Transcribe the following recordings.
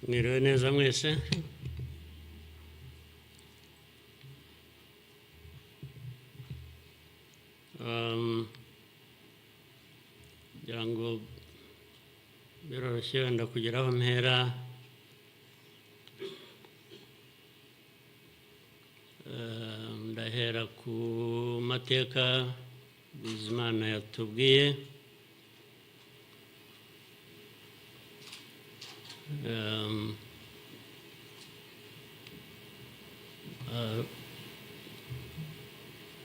Mwiriwe neza mwese. Ngira ngo biroroshye wenda kugira aho mpera. Ndahera ku mateka Bizimana yatubwiye.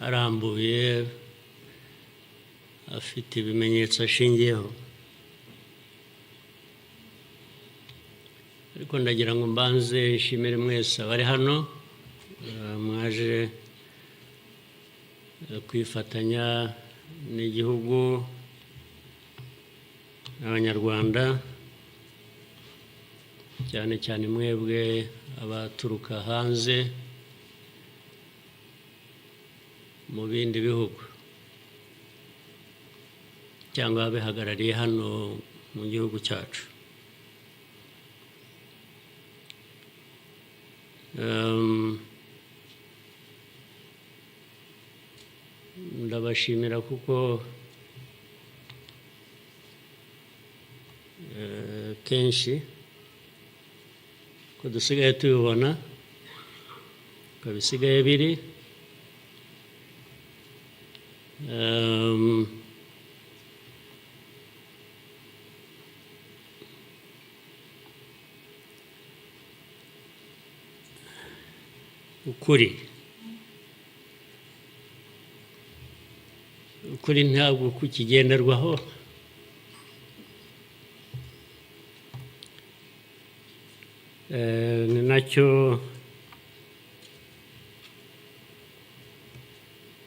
Arambuye afite ibimenyetso ashingiyeho, ariko ndagira ngo mbanze nshimire mwese abari hano mwaje kwifatanya n'igihugu n'Abanyarwanda, cyane cyane mwebwe abaturuka hanze mu bindi bihugu cyangwa abihagarariye hano mu gihugu cyacu. Ndabashimira kuko kenshi ko dusigaye tubibona ko bisigaye biri. ukuri ntabwo kukigenderwaho. Ni nacyo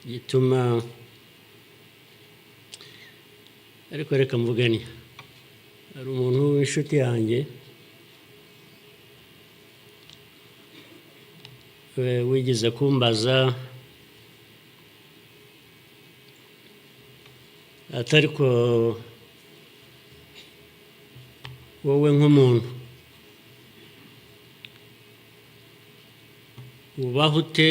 gituma, ariko reka mvugane, hari umuntu w'inshuti yanjye wigeze kumbaza atari ko wowe nk'umuntu ubaho ute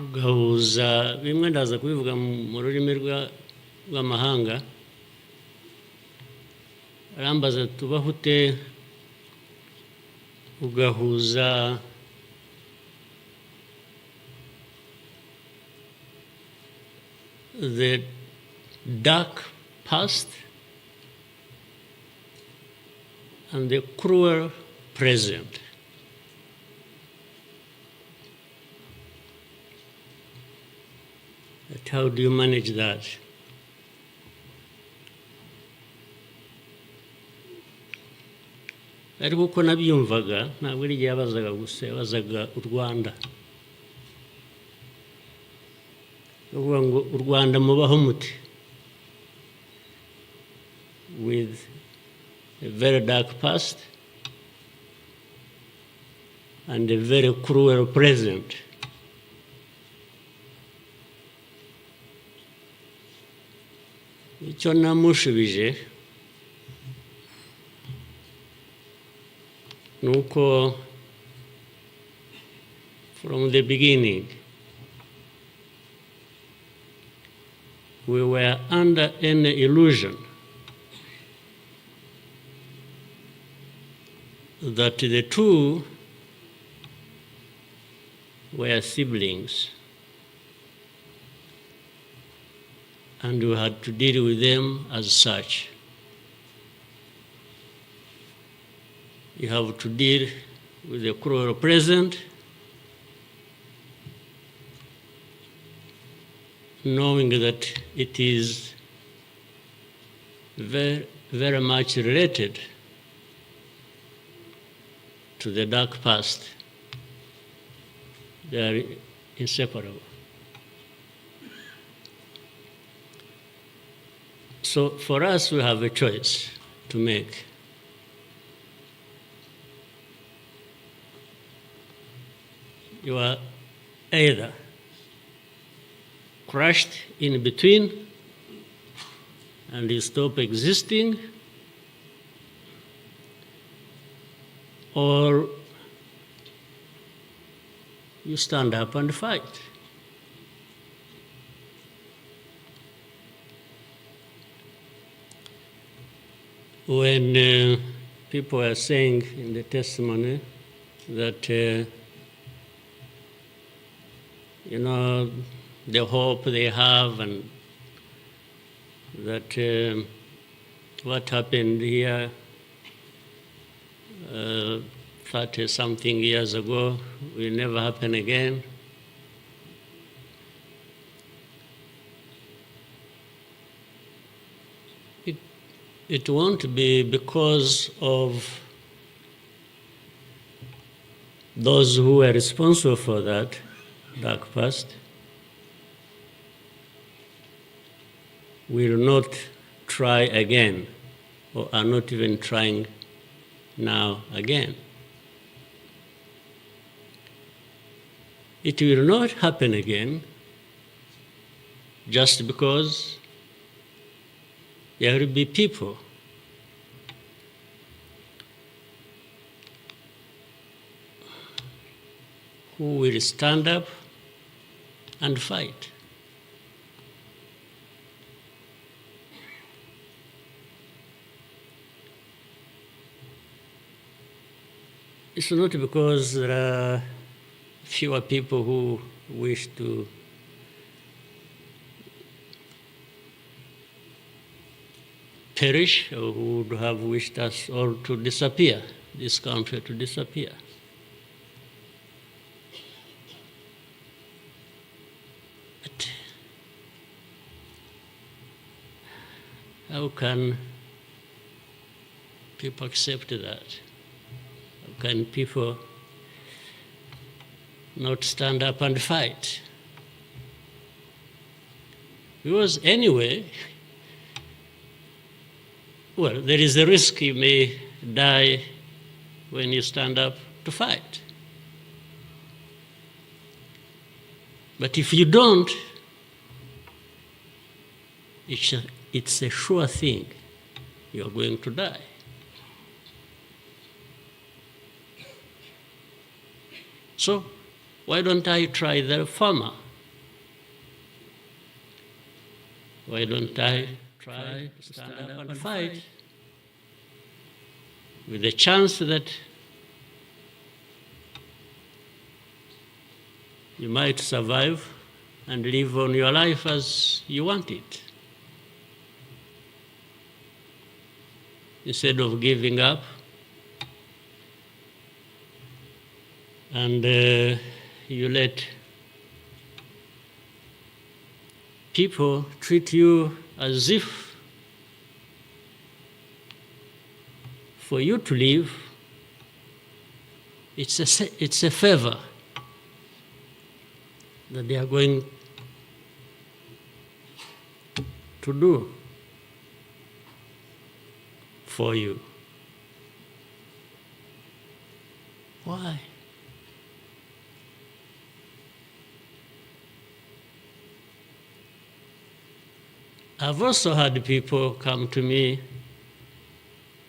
ugahuza bimwe, ndaza kubivuga mu rurimi rw'amahanga. Arambaza tubaho ute ugahuza the dark past and the cruel present. But how do you manage that? Ariko uko nabyumvaga ntabwo ari igihe yabazaga gusa, yabazaga u Rwanda. Uvuga ngo u Rwanda mubaho muti, with a very dark past and a very cruel present. Icyo namushubije nuko from the beginning we were under any illusion that the two were siblings and we had to deal with them as such. You have to deal with the cruel present, knowing that it is very, very much related to the dark past. They are inseparable. So for us, we have a choice to make. You are either crushed in between and you stop existing, or you stand up and fight. When people are saying in the testimony that, the hope they have and that what happened here 30-something years ago will never happen again. It won't be because of those who were responsible for that dark past will not try again, or are not even trying now again. It will not happen again just because there will be people who will stand up and fight. It's not because there are fewer people who wish to perish or who would have wished us all to disappear, this country to disappear. But how can people accept that? How can people not stand up and fight? Because anyway, well, there is a risk you may die when you stand up to fight. But if you don't, it's a sure thing you're going to die. So why don't I try the former? Why don't I try to stand up and fight with the chance that you might survive and live on your life as you want it, instead of giving up and you let people treat you as if for you to live, it's a favor that they are going to do for you. Why? I've also had people come to me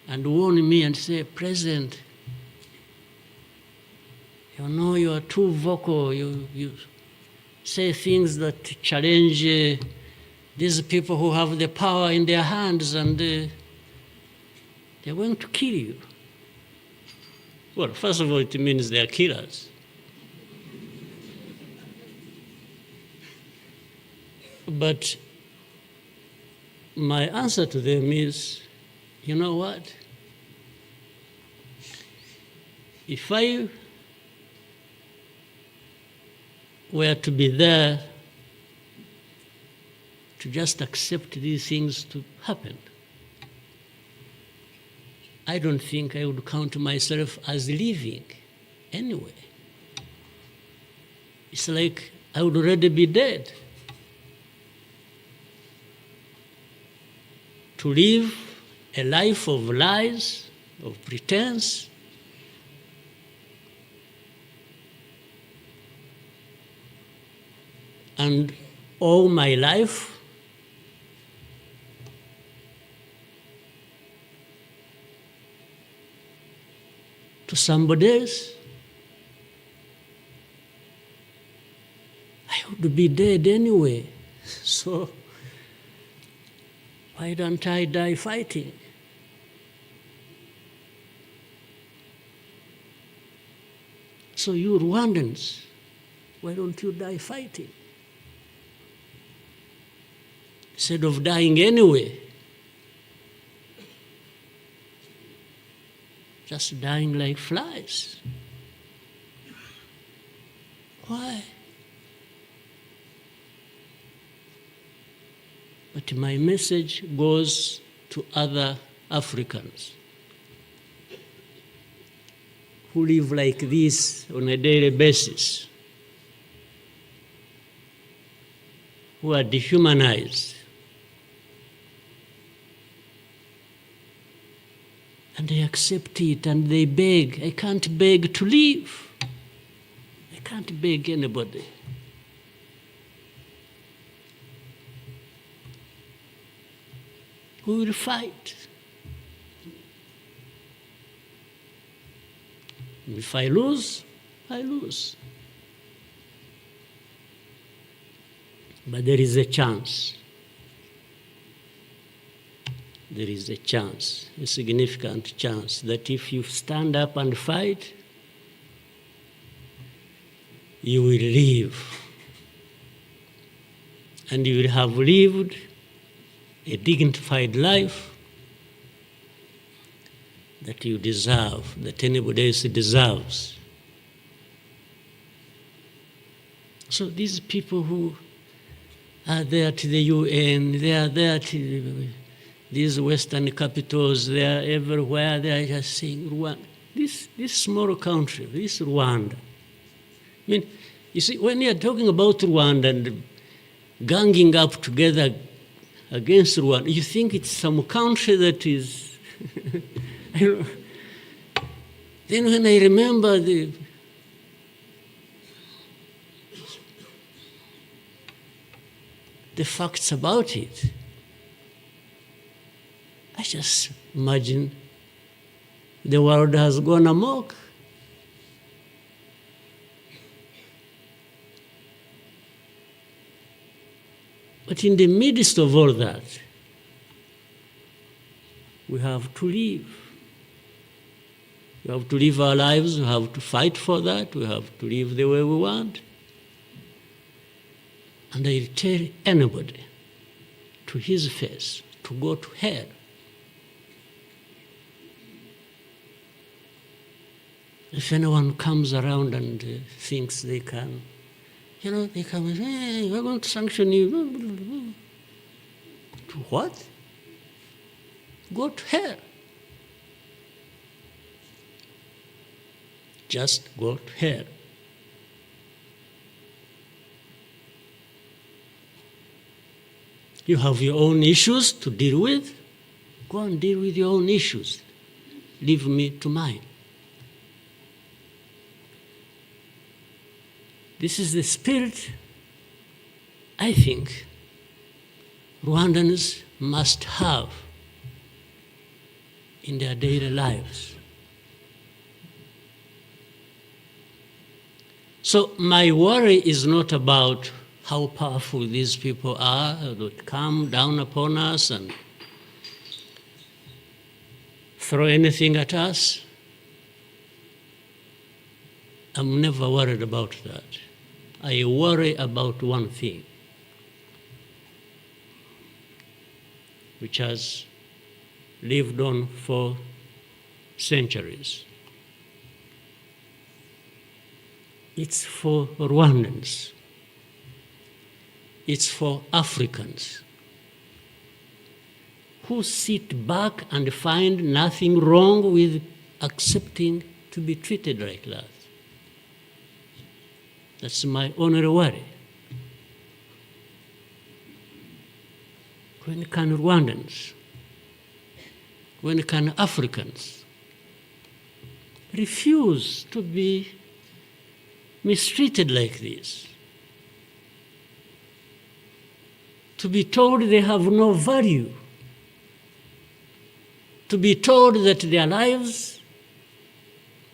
and warn me and say, President, you are too vocal. You say things that challenge these people who have the power in their hands, and they're going to kill you. Well, first of all, it means they're killers. But my answer to them is, you know what? If I were to be there to just accept these things to happen, I don't think I would count myself as living anyway. It's like I would already be dead. To live a life of lies, of pretense, and all my life to somebody else, I would be dead anyway. So why don't I die fighting? So you Rwandans, why don't you die fighting? Instead of dying anyway, just dying like flies. Why? But my message goes to other Africans who live like this on a daily basis, who are dehumanized. And they accept it and they beg. I can't beg to live. I can't beg anybody. We will fight. If I lose, I lose. But there is a chance. There is a chance, a significant chance, that if you stand up and fight, you will live. And you will have lived a dignified life that you deserve, that anybody else deserves. So these people who are there to the UN, they are there to these Western capitals, they are everywhere, they are just saying, Rwanda, this small country, this Rwanda. I mean, you see, when you are talking about Rwanda and ganging up together against Rwanda, you think it's some country that is, Then when I remember the facts about it, I just imagine the world has gone amok. But in the midst of all that, we have to live. We have to live our lives, we have to fight for that, we have to live the way we want. And I tell anybody to his face to go to hell. If anyone comes around and thinks they can, they come and say, hey, we're going to sanction you. To what? Go to hell. Just go to hell. You have your own issues to deal with. Go and deal with your own issues. Leave me to mine. This is the spirit I think Rwandans must have in their daily lives. So my worry is not about how powerful these people are that come down upon us and throw anything at us. I'm never worried about that. I worry about one thing, which has lived on for centuries. It's for Rwandans. It's for Africans who sit back and find nothing wrong with accepting to be treated like that. That's my only worry. When can Rwandans, when can Africans refuse to be mistreated like this? To be told they have no value, to be told that their lives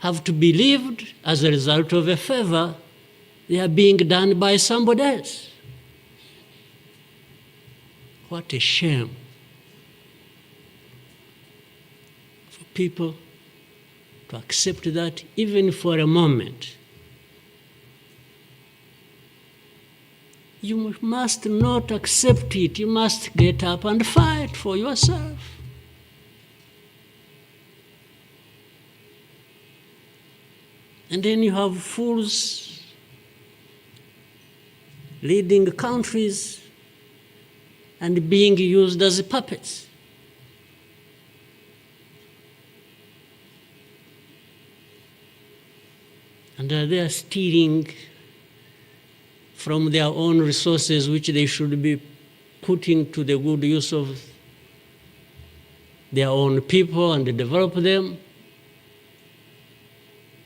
have to be lived as a result of a favor they are being done by somebody else. What a shame for people to accept that even for a moment. You must not accept it. You must get up and fight for yourself. And then you have fools leading countries and being used as puppets. And they are stealing from their own resources, which they should be putting to the good use of their own people and develop them.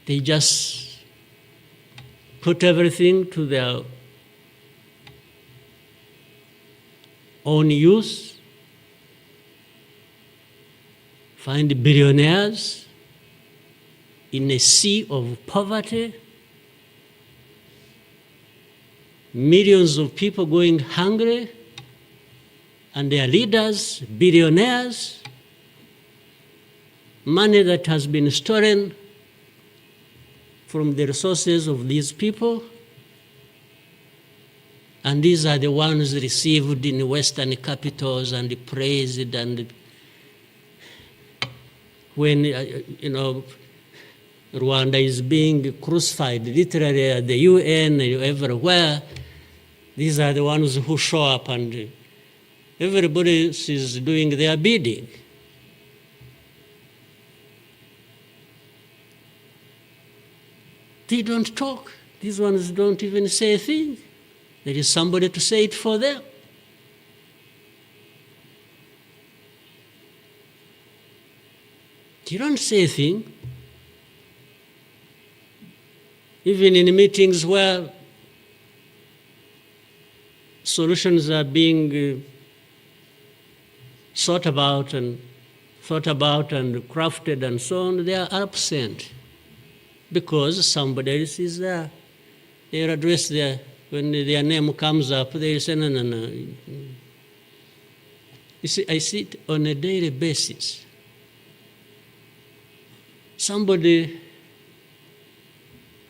They just put everything to their own use, find billionaires in a sea of poverty, millions of people going hungry, and their leaders, billionaires, money that has been stolen from the resources of these people, and these are the ones received in Western capitals and praised, and when, Rwanda is being crucified literally at the UN, everywhere, these are the ones who show up and everybody is doing their bidding. They don't talk. These ones don't even say a thing. There is somebody to say it for them. You don't say a thing. Even in meetings where solutions are being thought about and crafted and so on, they are absent because somebody else is there. They are addressed there. When their name comes up, they say, no. You see, I see it on a daily basis. Somebody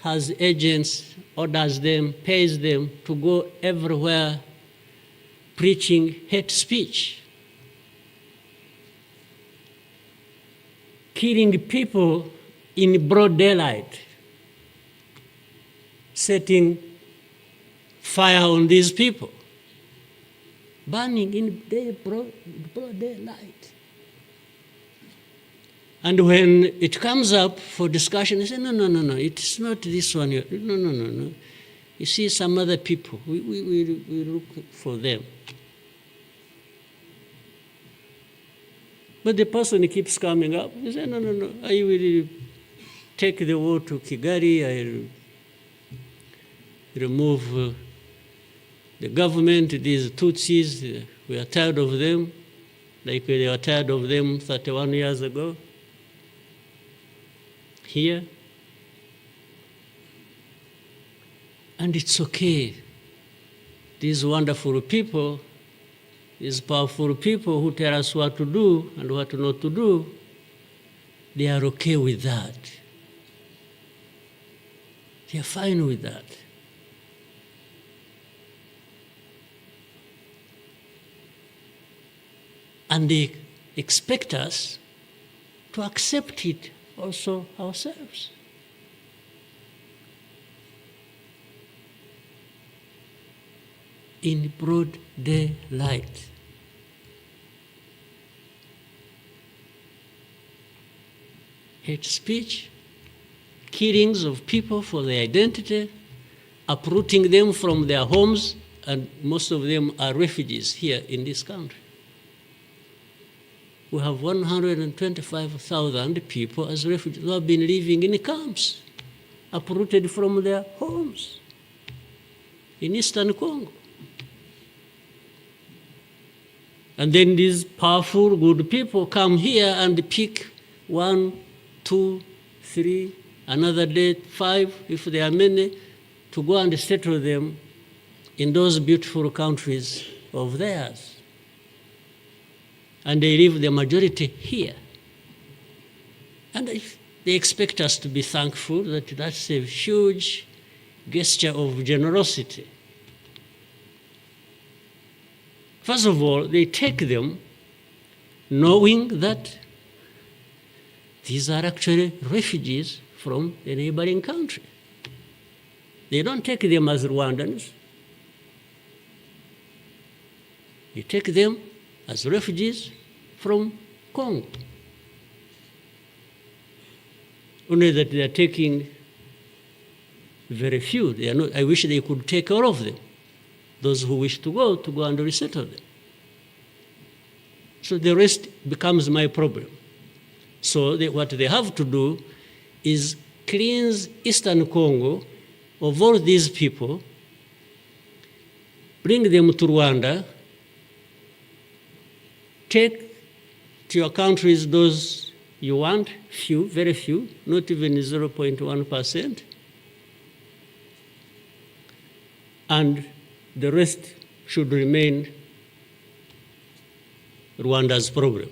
has agents, orders them, pays them to go everywhere preaching hate speech, killing people in broad daylight, setting fire on these people, burning in broad daylight. And when it comes up for discussion, they say, no, it's not this one. No. You see some other people, we look for them. But the person keeps coming up. He says, no, I will take the war to Kigali, I remove the government, these Tutsis, we are tired of them, like they were tired of them 31 years ago. Here. And it's okay. These wonderful people, these powerful people who tell us what to do and what not to do, they are okay with that. They are fine with that. And they expect us to accept it also ourselves. In broad daylight. Hate speech, killings of people for their identity, uprooting them from their homes, and most of them are refugees here in this country. We have 125,000 people as refugees who have been living in camps, uprooted from their homes in Eastern Congo. And then these powerful, good people come here and pick 1, 2, 3 another day 5, if there are many, to go and settle them in those beautiful countries of theirs. And they leave the majority here. And they expect us to be thankful that that's a huge gesture of generosity. First of all, they take them knowing that these are actually refugees from a neighboring country. They don't take them as Rwandans. They take them as refugees from Congo. Only that they are taking very few. They are not, I wish they could take all of them. Those who wish to go and resettle them. So the rest becomes my problem. So what they have to do is cleanse Eastern Congo of all these people, bring them to Rwanda, take to your countries those you want, few, very few, not even 0.1%, and the rest should remain Rwanda's problem.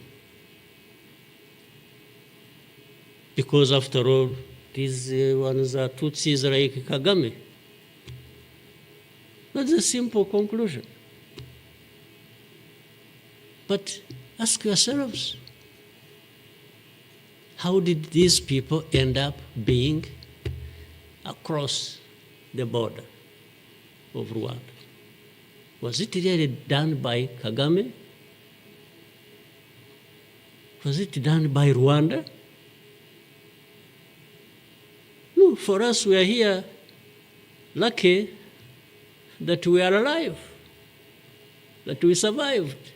Because after all, these ones are Tutsis like Kagame. That's a simple conclusion. But ask yourselves, how did these people end up being across the border of Rwanda? Was it really done by Kagame? Was it done by Rwanda? No, for us, we are here lucky that we are alive, that we survived.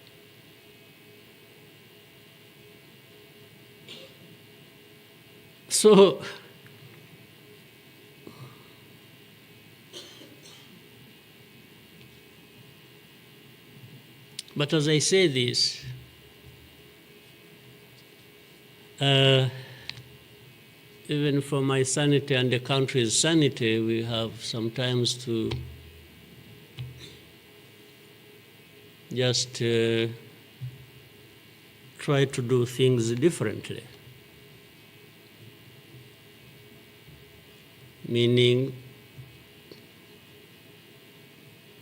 So, but as I say this, even for my sanity and the country's sanity, we have sometimes to just try to do things differently. Meaning,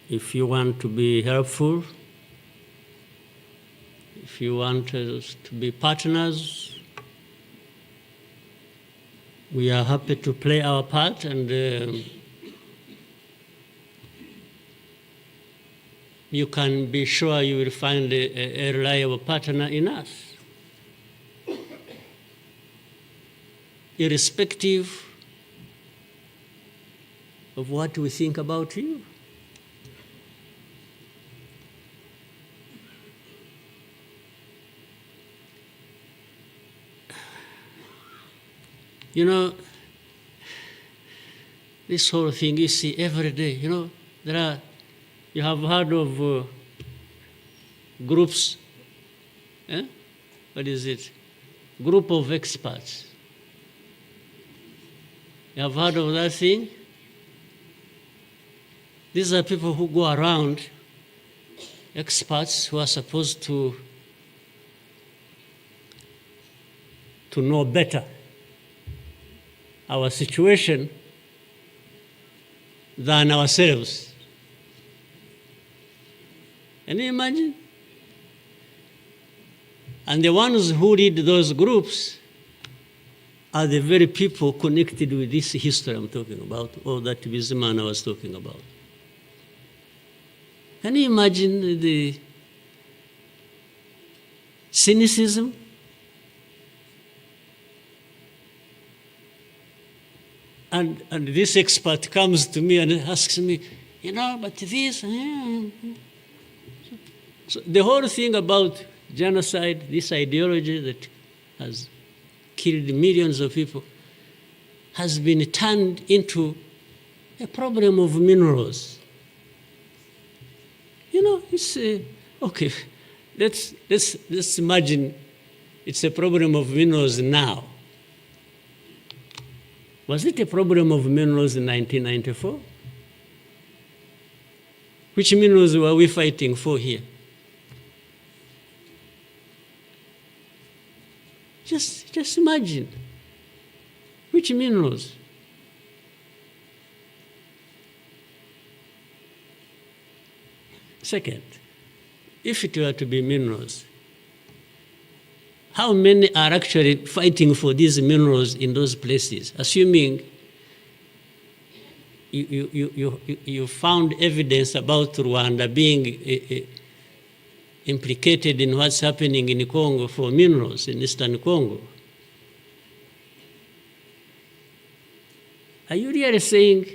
if you want to be helpful, if you want us to be partners, we are happy to play our part, and you can be sure you will find a reliable partner in us, irrespective of what we think about you. You know, this whole thing you see every day, you know, you have heard of groups, what is it? Group of experts. You have heard of that thing? These are people who go around, experts who are supposed to know better our situation than ourselves. Can you imagine? And the ones who lead those groups are the very people connected with this history I'm talking about, or that Bizimana was talking about. Can you imagine the cynicism? And this expert comes to me and asks me, you know, but this, So the whole thing about genocide, this ideology that has killed millions of people, has been turned into a problem of minerals. You know, it's okay. Let's imagine it's a problem of minerals now. Was it a problem of minerals in 1994? Which minerals were we fighting for here? Just imagine. Which minerals? Second, if it were to be minerals, how many are actually fighting for these minerals in those places, assuming you found evidence about Rwanda being implicated in what's happening in Congo for minerals in Eastern Congo? Are you really saying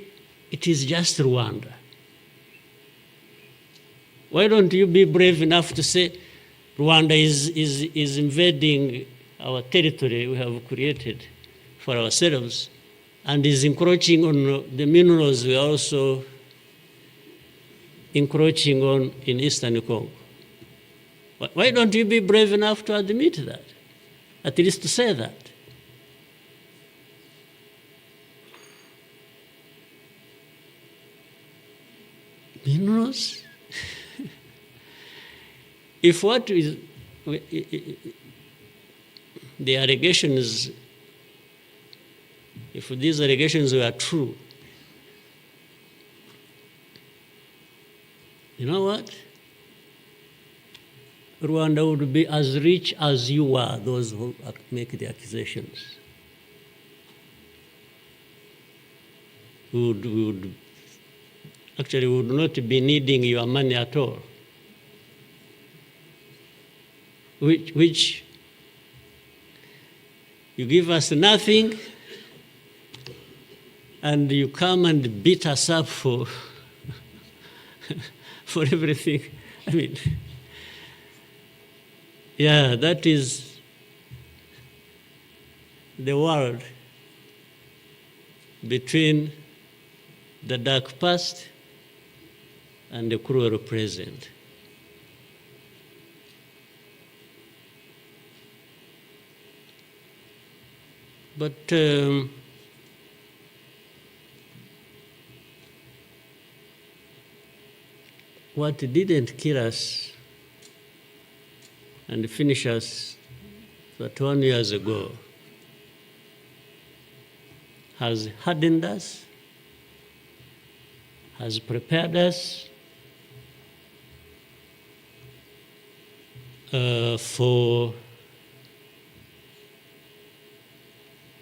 it is just Rwanda? Why don't you be brave enough to say Rwanda is invading our territory we have created for ourselves and is encroaching on the minerals we are also encroaching on in Eastern Congo? Why don't you be brave enough to admit that, at least to say that? Minerals? If what is the allegations, if these allegations were true, you know what? Rwanda would be as rich as you are, those who make the accusations. Would not be needing your money at all. Which you give us nothing and you come and beat us up for for everything. I mean, yeah, that is the world between the dark past and the cruel present. But what didn't kill us and finish us 21 years ago has hardened us, has prepared us for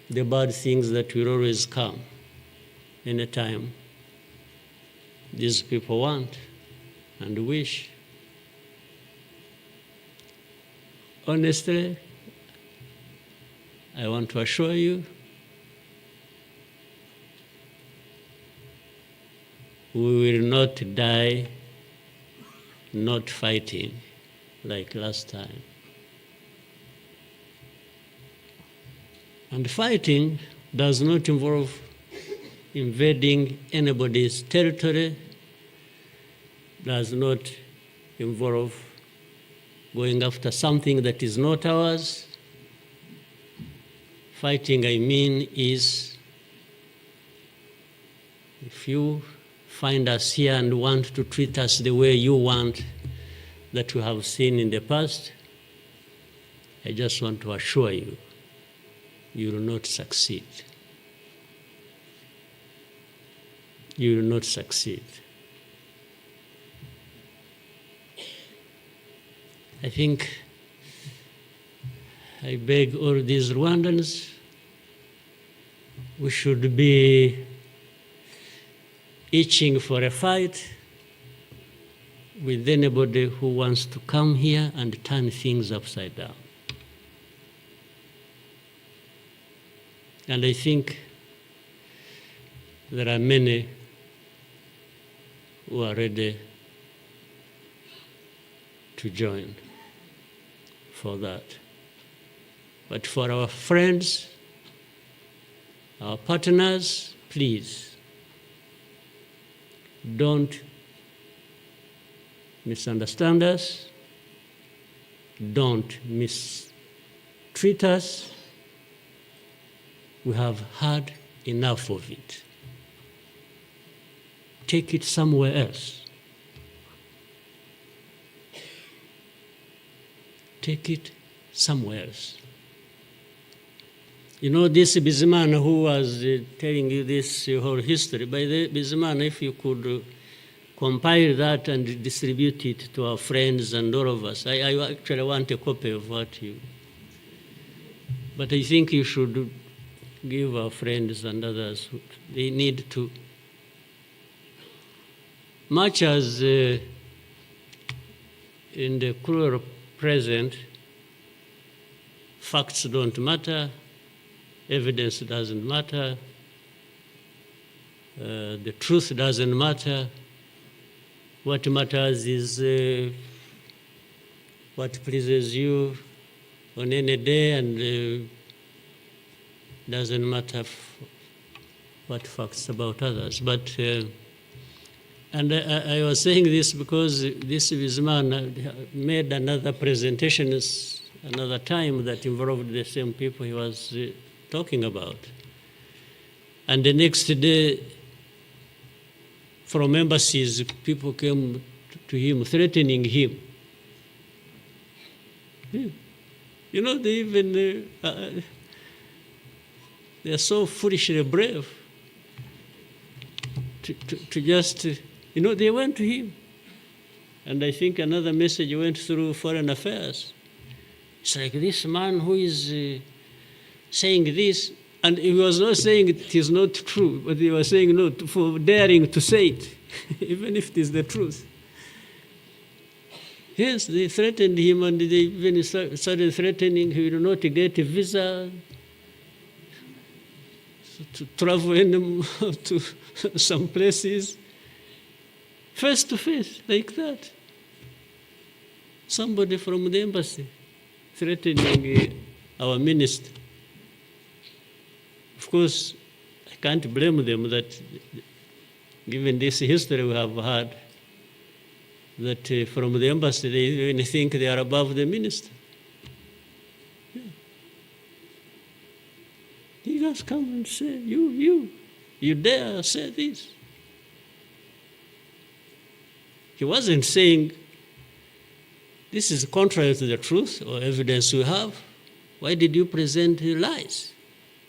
the bad things that will always come anytime these people want and wish. Honestly, I want to assure you, we will not die not fighting like last time. And fighting does not involve invading anybody's territory, does not involve going after something that is not ours. Fighting, I mean, is if you find us here and want to treat us the way you want that we have seen in the past, I just want to assure you, you will not succeed. You will not succeed. I think I beg all these Rwandans, we should be itching for a fight with anybody who wants to come here and turn things upside down. And I think there are many who are ready to join for that. But for our friends, our partners, please, don't misunderstand us, don't mistreat us. We have had enough of it. Take it somewhere else. Take it somewhere else. You know, this Bizimana who was telling you this whole history, by the Bizimana, if you could compile that and distribute it to our friends and all of us. I actually want a copy of what you... But I think you should give our friends and others, they need to... Much as in the cruel present, facts don't matter, evidence doesn't matter, the truth doesn't matter. What matters is what pleases you on any day, and doesn't matter what facts about others. But and I was saying this because this Bizimana made another presentation another time that involved the same people he was talking about. And the next day, from embassies, people came to him, threatening him. You know, they even, they're so foolishly brave to just, you know, they went to him. And I think another message went through Foreign Affairs. It's like this man who is saying this, and he was not saying it is not true, but he was saying no for daring to say it, even if it is the truth. Yes, they threatened him, and they even started threatening he will not get a visa to travel to some places, face to face, like that. Somebody from the embassy threatening our minister. Of course, I can't blame them that, given this history we have had, that from the embassy they even think they are above the minister. Yeah. He just come and say, you dare say this. He wasn't saying, this is contrary to the truth or evidence we have. Why did you present lies?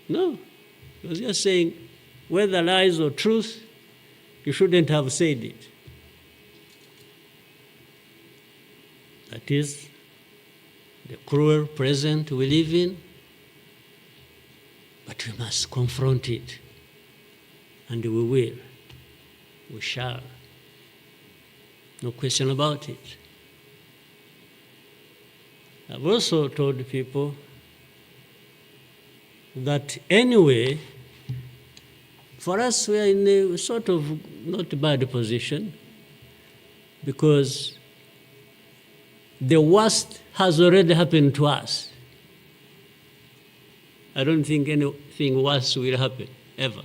No. He was just saying, whether lies or truth, you shouldn't have said it. That is the cruel present we live in, but we must confront it, and we will. We shall. No question about it. I've also told people that anyway, for us, we are in a sort of not bad position, because the worst has already happened to us. I don't think anything worse will happen, ever.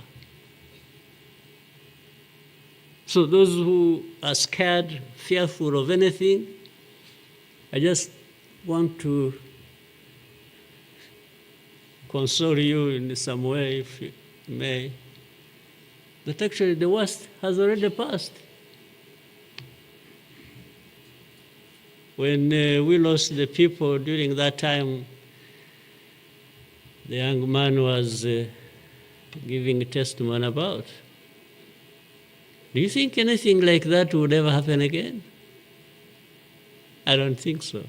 So those who are scared, fearful of anything, I just want to console you in some way, if you may, that actually the worst has already passed. When we lost the people during that time, the young man was giving a testimony about. Do you think anything like that would ever happen again? I don't think so.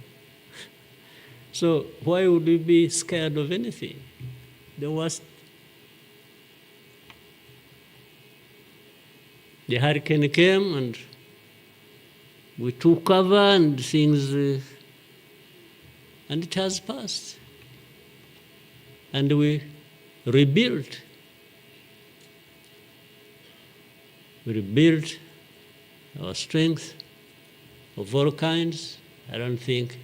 So why would we be scared of anything? The worst. The hurricane came and we took cover and things, and it has passed. And we rebuilt. We rebuilt our strength of all kinds. I don't think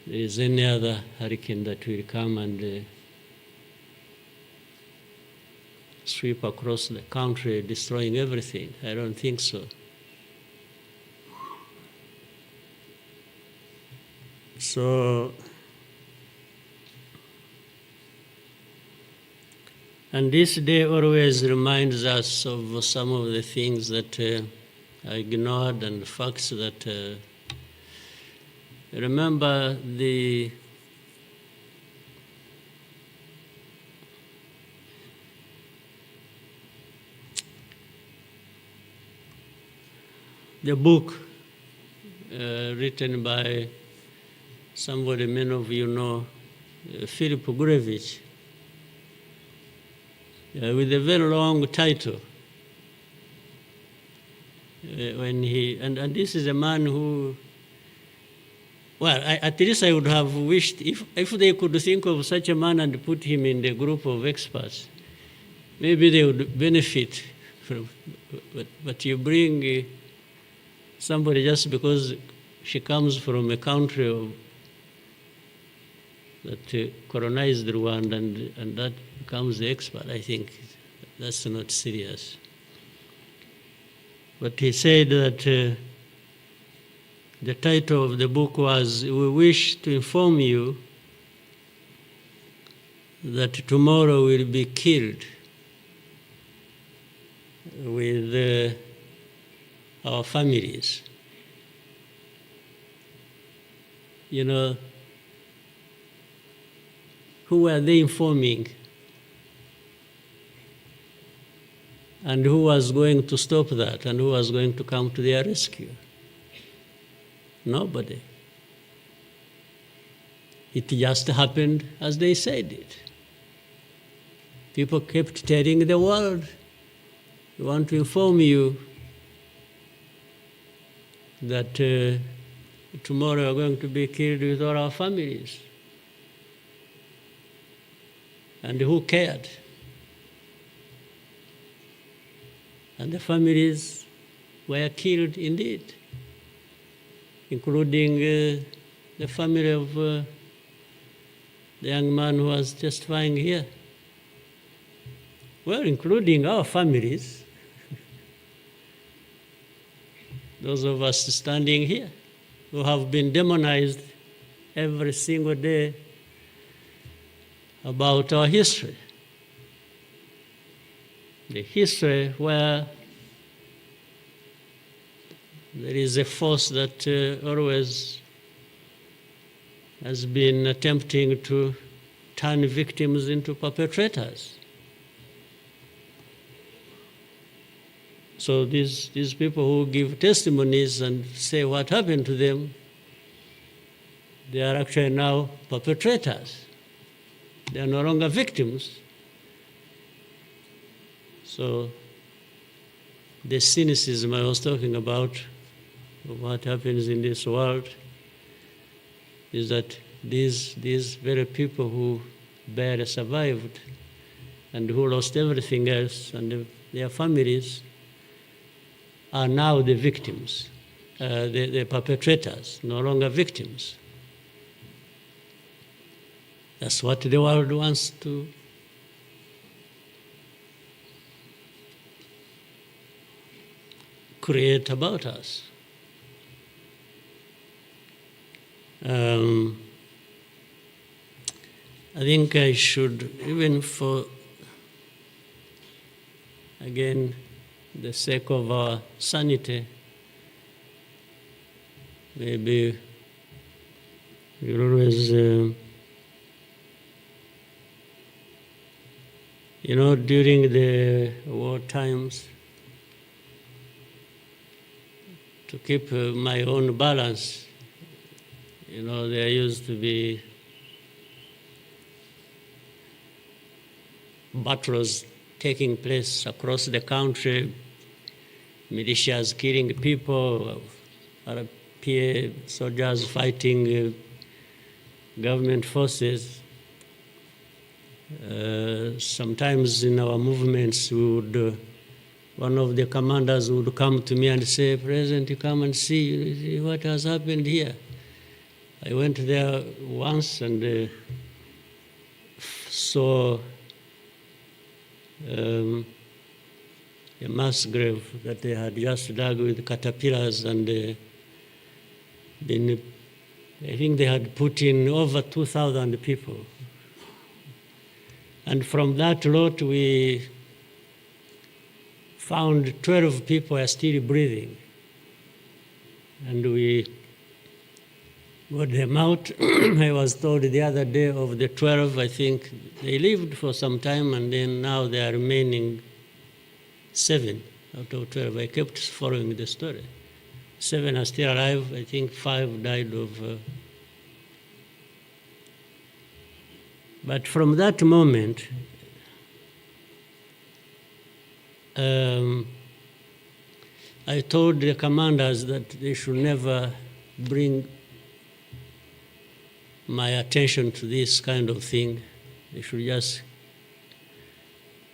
there is any other hurricane that will come and sweep across the country, destroying everything. I don't think so. So And this day always reminds us of some of the things that I ignored and the facts that remember the book written by somebody many of you know, Philip Gurevich, with a very long title. When he and this is a man who, well, at least I would have wished if they could think of such a man and put him in the group of experts, maybe they would benefit from. But you bring somebody just because she comes from a country that colonized Rwanda and that becomes the expert, I think that's not serious. But he said that the title of the book was, "We wish to inform you that tomorrow will be killed with our families." You know, who were they informing? And who was going to stop that? And who was going to come to their rescue? Nobody. It just happened as they said it. People kept telling the world, "We want to inform you that tomorrow we're going to be killed with all our families." And who cared? And the families were killed indeed, including the family of the young man who was testifying here. Well, including our families, those of us standing here, who have been demonized every single day about our history. The history where there is a force that always has been attempting to turn victims into perpetrators. So these people who give testimonies and say what happened to them, they are actually now perpetrators. They are no longer victims. So the cynicism I was talking about of what happens in this world is that these very people who barely survived and who lost everything else and their families are now the victims, the perpetrators, no longer victims. That's what the world wants to create about us. I think I should, even for, again, the sake of our sanity, maybe we'll always, during the war times, to keep my own balance, there used to be battles taking place across the country, militias killing people, RPA soldiers fighting government forces. Sometimes in our movements, one of the commanders would come to me and say, "President, you come and see what has happened here." I went there once and saw a mass grave that they had just dug with caterpillars, and I think they had put in over 2,000 people. And from that lot, we found 12 people are still breathing. And we got them out. I was told the other day of the 12, I think they lived for some time, and then now they are remaining 7 out of 12. I kept following the story. 7 are still alive. I think 5 died of... But from that moment, I told the commanders that they should never bring my attention to this kind of thing. They should just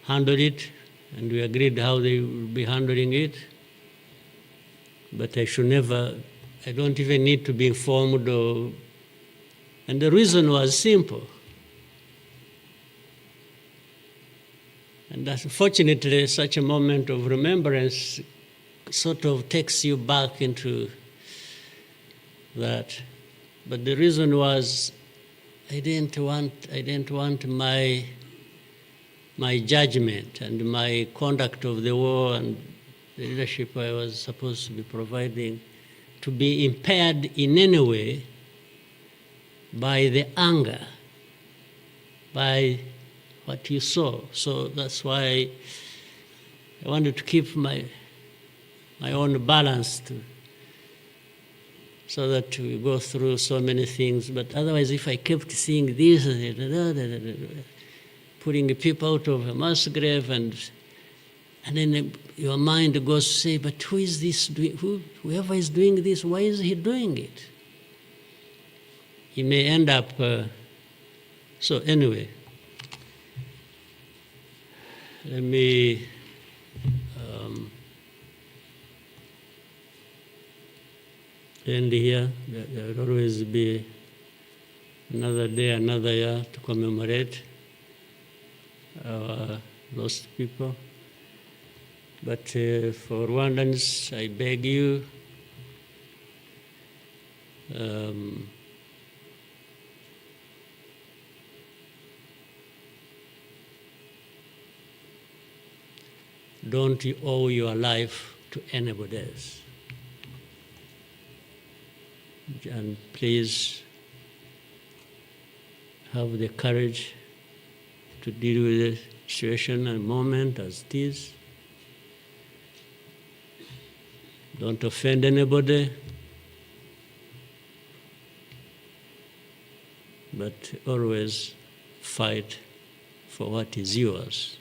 handle it, and we agreed how they will be handling it. But I should never, I don't even need to be informed or, and the reason was simple. And unfortunately, such a moment of remembrance sort of takes you back into that. But the reason was I didn't want my judgment and my conduct of the war and the leadership I was supposed to be providing to be impaired in any way by the anger, by what you saw. So that's why I wanted to keep my own balance so that we go through so many things. But otherwise, if I kept seeing this, putting people out of a mass grave, and then your mind goes to say, but who is this doing? Whoever is doing this, why is he doing it? He may end up... so anyway, let me end here. There will always be another day, another year to commemorate our lost people. But for Rwandans, I beg you, don't you owe your life to anybody else. And please have the courage to deal with the situation and moment as it is. Don't offend anybody, but always fight for what is yours.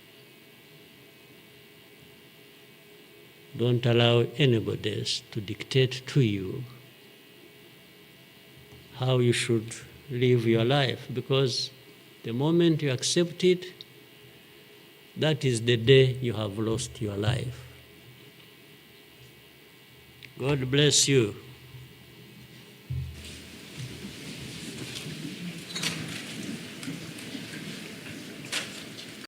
Don't allow anybody else to dictate to you how you should live your life, because the moment you accept it, that is the day you have lost your life. God bless you.